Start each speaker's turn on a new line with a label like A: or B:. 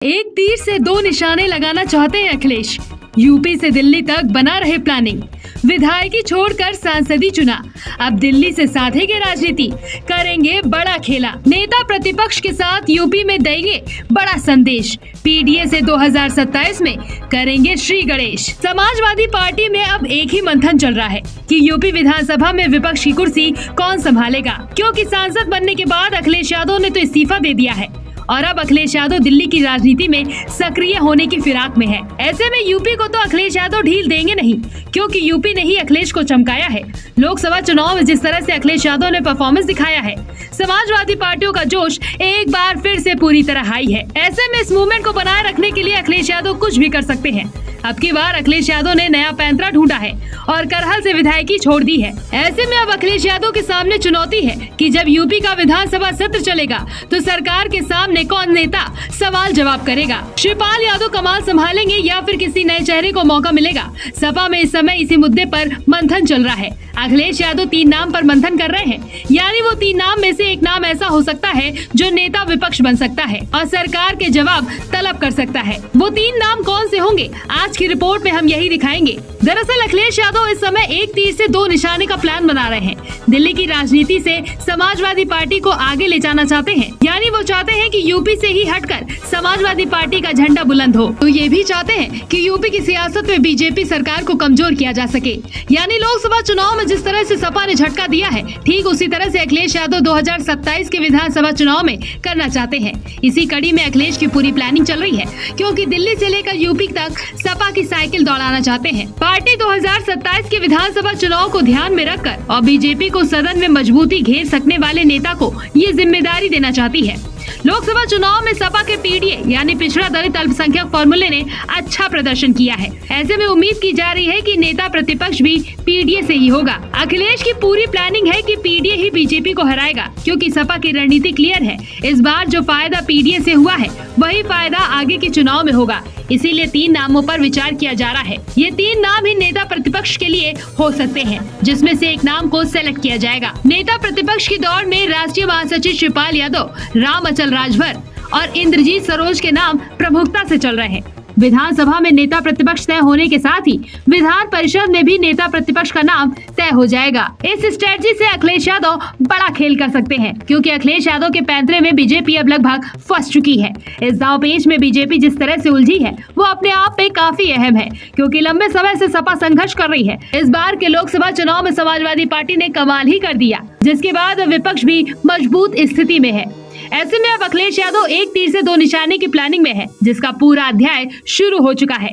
A: एक तीर से दो निशाने लगाना चाहते हैं अखिलेश। यूपी से दिल्ली तक बना रहे प्लानिंग। विधायकी छोड़कर सांसदी चुना, अब दिल्ली से साधेंगे राजनीति, करेंगे बड़ा खेला। नेता प्रतिपक्ष के साथ यूपी में देंगे बड़ा संदेश। पीडीए से 2027 में करेंगे श्री गणेश। समाजवादी पार्टी में अब एक ही मंथन चल रहा है कि यूपी विधानसभा में विपक्ष की कुर्सी कौन संभालेगा, क्योंकि सांसद बनने के बाद अखिलेश यादव ने तो इस्तीफा दे दिया है और अब अखिलेश यादव दिल्ली की राजनीति में सक्रिय होने की फिराक में है। ऐसे में यूपी को तो अखिलेश यादव ढील देंगे नहीं, क्योंकि यूपी ने ही अखिलेश को चमकाया है। लोकसभा चुनाव में जिस तरह से अखिलेश यादव ने परफॉर्मेंस दिखाया है, समाजवादी पार्टियों का जोश एक बार फिर से पूरी तरह हाई है। ऐसे में इस मूवमेंट को बनाए रखने के लिए अखिलेश यादव कुछ भी कर सकते हैं। अब की बार अखिलेश यादव ने नया पैंतरा ढूंढा है और करहल से विधायकी छोड़ दी है। ऐसे में अब अखिलेश यादव के सामने चुनौती है कि जब यूपी का विधानसभा सत्र चलेगा तो सरकार के सामने कौन नेता सवाल जवाब करेगा। शिवपाल यादव कमान संभालेंगे या फिर किसी नए चेहरे को मौका मिलेगा। सपा में इस समय इसी मुद्दे पर मंथन चल रहा है। अखिलेश यादव 3 नाम पर मंथन कर रहे हैं, यानी वो 3 नाम में से एक नाम ऐसा हो सकता है जो नेता विपक्ष बन सकता है और सरकार के जवाब तलब कर सकता है। वो 3 नाम कौन से होंगे, आज की रिपोर्ट में हम यही दिखाएंगे। दरअसल अखिलेश यादव इस समय एक तीर से 2 निशाने का प्लान बना रहे हैं। दिल्ली की राजनीति से समाजवादी पार्टी को आगे ले जाना चाहते हैं, यानी वो चाहते हैं कि यूपी से ही हटकर समाजवादी पार्टी का झंडा बुलंद हो। तो ये भी चाहते हैं कि यूपी की सियासत में बीजेपी सरकार को कमजोर किया जा सके। यानी लोकसभा चुनाव में जिस तरह से सपा ने झटका दिया है, ठीक उसी तरह से अखिलेश यादव 2027 के विधानसभा चुनाव में करना चाहते हैं। इसी कड़ी में अखिलेश की पूरी प्लानिंग चल रही है, क्योंकि दिल्ली से लेकर यूपी तक सपा की साइकिल दौड़ाना चाहते हैं। पार्टी 2027 के विधानसभा चुनाव को ध्यान में रखकर और बीजेपी को सदन में मजबूती घेर सकने वाले नेता को ये जिम्मेदारी देना चाहती है। लोकसभा चुनाव में सपा के पीडीए यानी पिछड़ा दलित अल्पसंख्यक फॉर्मूले ने अच्छा प्रदर्शन किया है। ऐसे में उम्मीद की जा रही है कि नेता प्रतिपक्ष भी पीडीए से ही होगा। अखिलेश की पूरी प्लानिंग है कि पीडीए ही बीजेपी को हराएगा, क्योंकि सपा की रणनीति क्लियर है। इस बार जो फायदा पीडीए से हुआ है वही फायदा आगे के चुनाव में होगा। इसीलिए 3 नामों पर विचार किया जा रहा है। ये 3 नाम ही नेता प्रतिपक्ष के लिए हो सकते हैं, जिसमें से एक नाम को सेलेक्ट किया जाएगा। नेता प्रतिपक्ष की दौड़ में राष्ट्रीय महासचिव शिवपाल यादव, राम अचल राजभर और इंद्रजीत सरोज के नाम प्रमुखता से चल रहे हैं। विधानसभा में नेता प्रतिपक्ष तय होने के साथ ही विधान परिषद में भी नेता प्रतिपक्ष का नाम तय हो जाएगा। इस स्ट्रेटजी से अखिलेश यादव बड़ा खेल कर सकते हैं, क्योंकि अखिलेश यादव के पैंतरे में बीजेपी अब लगभग फंस चुकी है। इस दांवपेच में बीजेपी जिस तरह से उलझी है वो अपने आप में काफी अहम है, क्योंकि लंबे समय से सपा संघर्ष कर रही है। इस बार के लोकसभा चुनाव में समाजवादी पार्टी ने कमाल ही कर दिया, जिसके बाद विपक्ष भी मजबूत स्थिति में है। ऐसे में अब अखिलेश यादव एक तीर से 2 निशाने की प्लानिंग में है, जिसका पूरा अध्याय शुरू हो चुका है।